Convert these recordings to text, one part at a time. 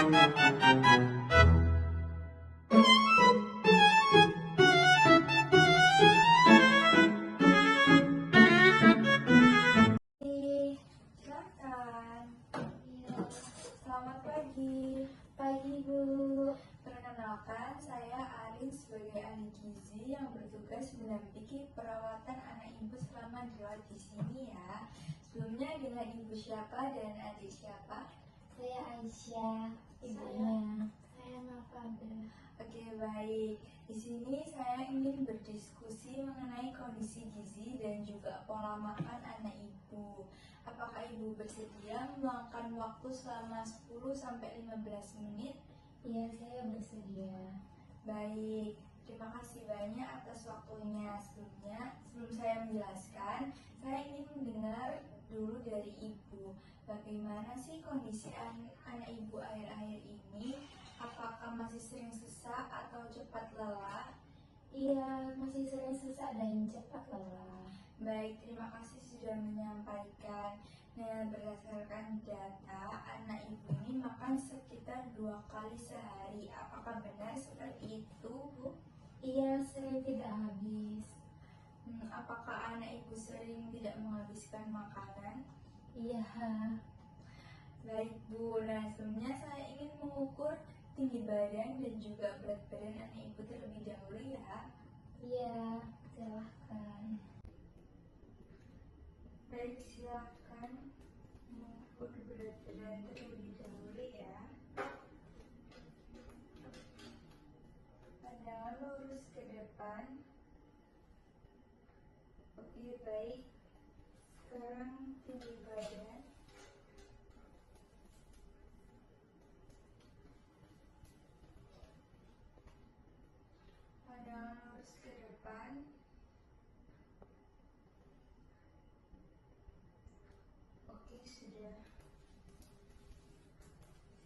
Silakan. Iya, Selamat pagi. pagi Bu. Perkenalkan, saya Arin sebagai ahli gizi yang bertugas mendampingi perawatan anak ibu selama dirawat di sini ya. Sebelumnya dengan ibu siapa dan adik siapa? Saya Aisyah, ibunya. Saya Nafada. Oke, baik. Di sini saya ingin berdiskusi mengenai kondisi gizi dan juga pola makan anak ibu. Apakah ibu bersedia meluangkan waktu selama 10-15 menit? Iya, saya bersedia. Baik, terima kasih banyak atas waktunya. Sebelum saya menjelaskan, saya ingin mendengar dulu dari ibu. Bagaimana sih kondisi anak ibu akhir-akhir ini? Apakah masih sering sesak atau cepat lelah? Iya, masih sering sesak dan cepat lelah. Baik, terima kasih sudah menyampaikan. Nah, berdasarkan data, anak ibu ini makan sekitar 2 kali sehari. Apakah benar seperti itu, Bu? Iya, sering tidak habis. Apakah anak ibu sering tidak menghabiskan makanan? Iya, Baik, Bu. Nah, sebelumnya saya ingin mengukur tinggi badan dan juga berat badan anak ibu terlebih dahulu ya. iya, silahkan. Baik, silakan mengukur berat badan terlebih dahulu ya. Pandangan lurus ke depan. Oke, baik. Sekarang tinggi badan. Pandangan lurus ke depan. Oke, sudah.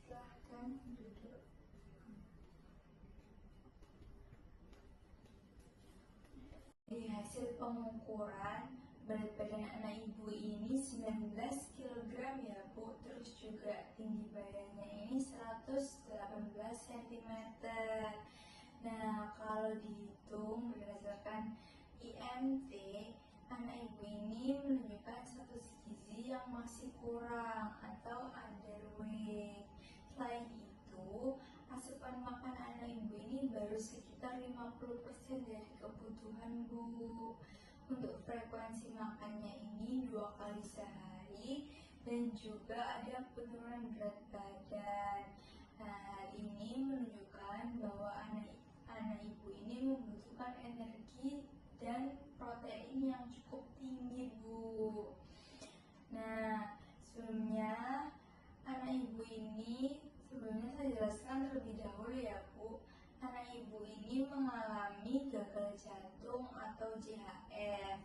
Silahkan duduk. Di hasil pengukuran berat badan anak ibu ini 19 kg ya Bu. Terus juga tinggi badannya ini 118 cm. Nah, kalau dihitung berdasarkan IMT, anak ibu ini menunjukkan status gizi yang masih kurang atau underweight. Selain itu, asupan makan anak ibu ini baru sekitar 50% dari kebutuhan Bu. Untuk frekuensi makannya ini 2 kali sehari dan juga ada penurunan berat badan. Nah, hal ini menunjukkan bahwa anak ibu ini membutuhkan energi dan protein yang cukup tinggi Bu. Nah, sebelumnya saya jelaskan terlebih dahulu ya Bu. Anak ibu ini mengalami gagal jantung atau JHF.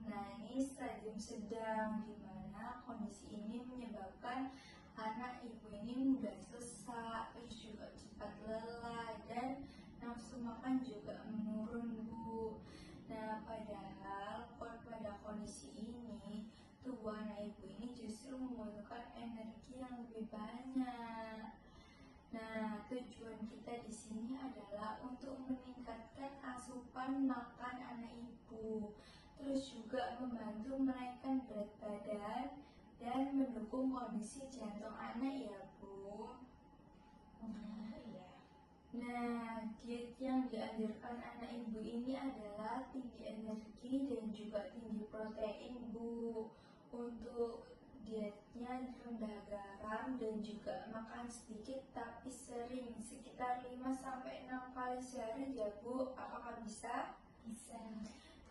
Nah, ini stadium sedang, di mana kondisi ini menyebabkan anak ibu ini mudah sesak, terus juga cepat lelah, dan nafsu makan juga menurun Bu. Nah, padahal pada kondisi ini tubuh anak ibu ini justru membutuhkan energi yang lebih banyak. Nah, tujuan kita di sini adalah untuk meningkatkan asupan makan anak ibu, terus juga membantu menaikkan berat badan dan mendukung kondisi jantung anak ya Bu. Nah, diet yang dianjurkan anak ibu ini adalah tinggi energi dan juga tinggi protein Bu. Untuk dietnya rendah garam dan juga makan sedikit tapi sering, sekitar 5-6 kali sehari ya Bu. Apakah bisa? Bisa.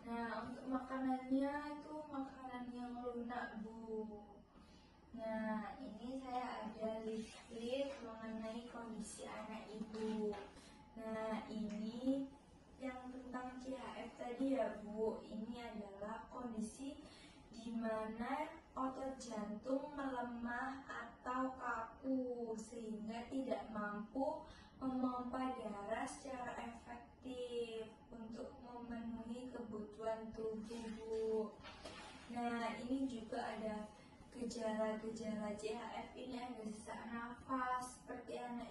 Nah, untuk makanannya itu makanan yang lunak Bu. Nah, ini saya ada list mengenai kondisi anak ibu. Nah, ini yang tentang CHF tadi ya Bu. Ini adalah kondisi di mana otot jantung melemah atau kaku sehingga tidak mampu memompa darah secara efektif untuk memenuhi kebutuhan tubuh Bu. Nah, ini juga ada gejala-gejala CHF ini, ada sesak nafas seperti anak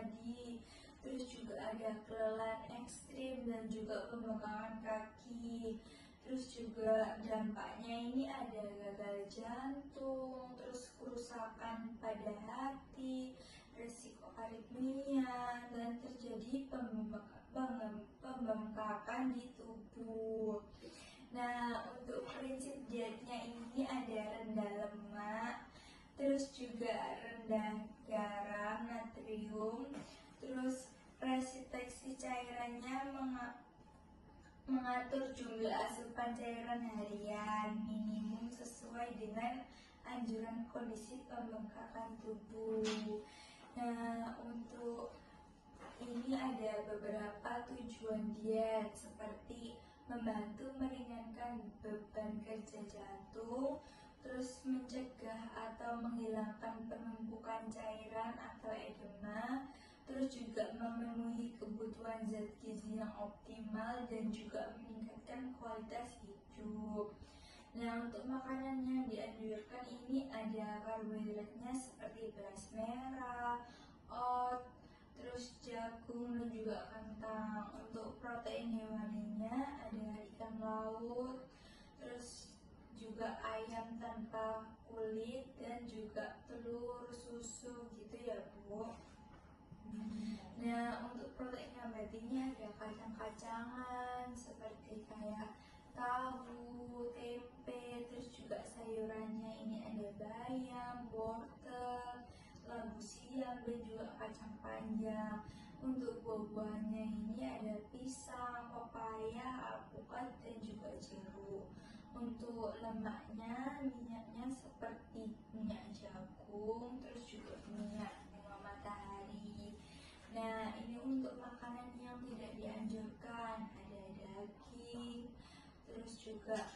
tadi. Terus juga ada kelelahan ekstrim dan juga pembengkakan kaki. Terus juga dampaknya ini ada gagal jantung, terus kerusakan pada hati, resiko aritmia, dan terjadi pembengkakan di tubuh. Nah, untuk prinsip dietnya ini ada rendah lemak, terus juga rendah garam, natrium, terus restriksi cairannya mengatur jumlah asupan cairan harian minimum sesuai dengan anjuran kondisi pembengkakan tubuh. Nah, untuk ini ada beberapa tujuan diet seperti membantu meringankan beban kerja jantung, terus mencegah atau menghilangkan penumpukan cairan atau edema, terus juga memenuhi kebutuhan zat gizi yang optimal dan juga meningkatkan kualitas hidup. Nah, untuk makanan yang dianjurkan ini ada karbohidratnya seperti beras merah, oat, terus jagung dan juga kentang. Untuk protein hewaninya ada ikan laut, terus juga ayam tanpa kulit dan juga telur, susu gitu ya Bu. Nah, untuk protein nabatinya ada kacang-kacangan seperti kayak tahu, tempe, terus juga sayurannya ini ada bayam, wortel, labu siam dan juga kacang panjang. Untuk buah-buahnya ini ada pisang, pepaya, alpukat dan juga jeruk. Untuk lemaknya, minyaknya seperti minyak jagung, terus juga minyak bunga matahari. Nah, ini untuk makanan yang tidak dianjurkan ada daging, terus juga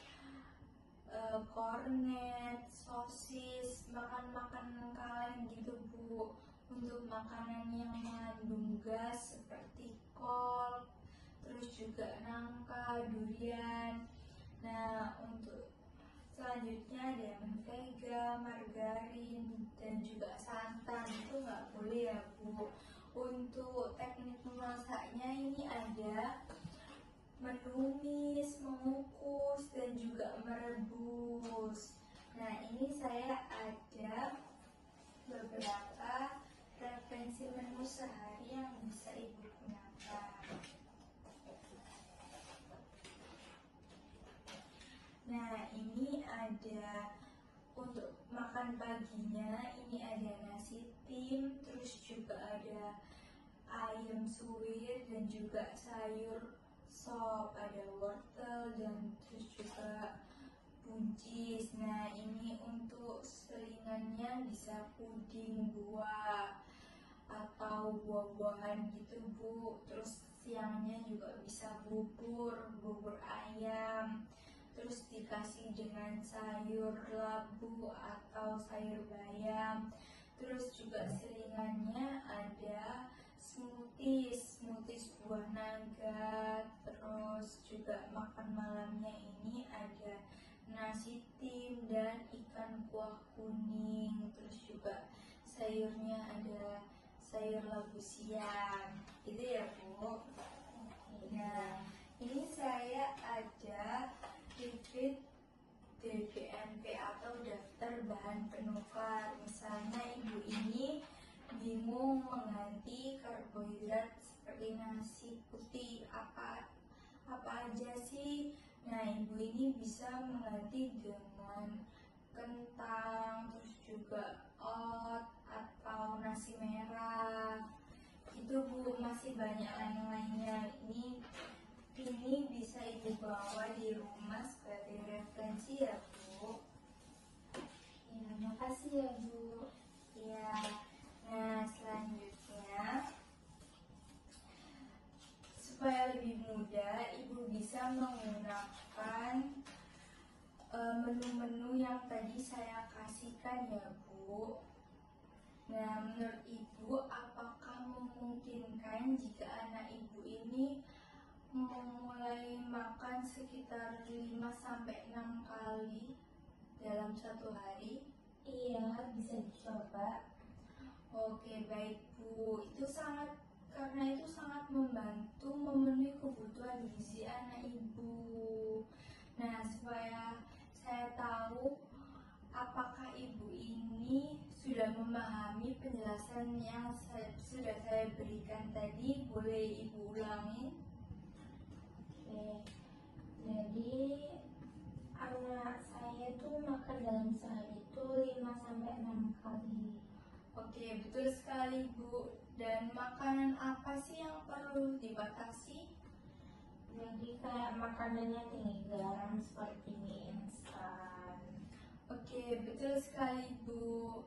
kornet, sosis, makan kaleng gitu Bu. Untuk makanan yang mengandung gas seperti kol, terus juga nangka, durian. Nah, untuk selanjutnya ada mentega, margarin, dan juga santan. Itu nggak boleh ya Bu. Untuk teknik memasaknya ini ada menumis, mengukus, dan juga merebus. Nah, ini saya ada beberapa referensi menu sehari yang bisa Ibu gunakan. Nah, ini ada untuk makan paginya, ini ada nasi tim, terus juga ada ayam suwir dan juga sayur sop, ada wortel dan terus juga buncis. Nah, ini untuk selingannya bisa puding buah atau buah-buahan gitu Bu. Terus siangnya juga bisa bubur ayam, terus dikasih dengan sayur labu atau sayur bayam. Terus juga selingannya ada smoothies buah naga. Terus juga makan malamnya ini ada nasi tim dan ikan kuah kuning. Terus juga sayurnya ada sayur labu siam gitu ya Bu. Nah, ini saya ada repeat DBNP atau daftar bahan penukar. Misalnya Ibu ini bingung mengganti karbohidrat seperti nasi putih apa aja sih. Nah, Ibu ini bisa mengganti dengan kentang, terus juga oat atau nasi merah. Itu Bu, masih banyak lain-lainnya. Ini bisa Ibu bawa di rumah sebagai referensi ya Bu. Ya, makasih ya Bu. Ya, nah selanjutnya supaya lebih mudah Ibu bisa menggunakan menu-menu yang tadi saya kasihkan ya Bu. Nah, menurut Ibu apakah memungkinkan jika anak Ibu ini memulai makan sekitar 5-6 kali dalam satu hari? Iya, bisa dicoba. Oke, baik Bu. Karena itu sangat membantu memenuhi kebutuhan gizi anak Ibu. Nah, supaya saya tahu apakah Ibu ini sudah memahami penjelasan yang sudah saya berikan tadi, boleh Ibu ulangi? Oke. Jadi anak saya tuh makan dalam sehari itu 5 sampai 6 kali. Oke, betul sekali Bu. Dan makanan apa sih yang perlu dibatasi? Jadi kayak makanannya tinggi garam seperti mie instan. Oke, betul sekali Bu.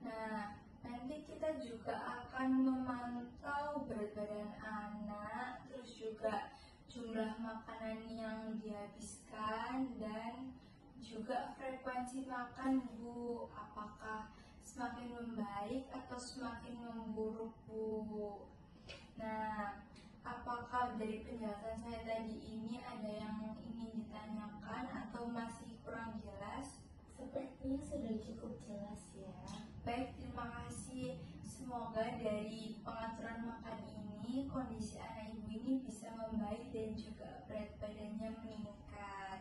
Nah, nanti kita juga akan memantau berat badan anak, terus juga jumlah makanan yang dihabiskan dan juga frekuensi makan Bu. Apakah semakin membaik atau semakin memburuk Bu? Nah, apakah dari penjelasan saya tadi ini ada yang ingin ditanyakan atau masih kurang jelas? Sepertinya sudah cukup jelas ya. Baik, terima kasih. Semoga dari pengaturan makan ini, kondisi anak Ibu ini bisa membaik dan juga berat badannya meningkat.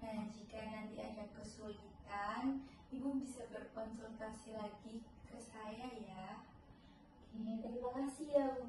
Nah, jika nanti ada kesulitan, Ibu bisa berkonsultasi lagi ke saya ya. Oke, terima kasih ya Bu.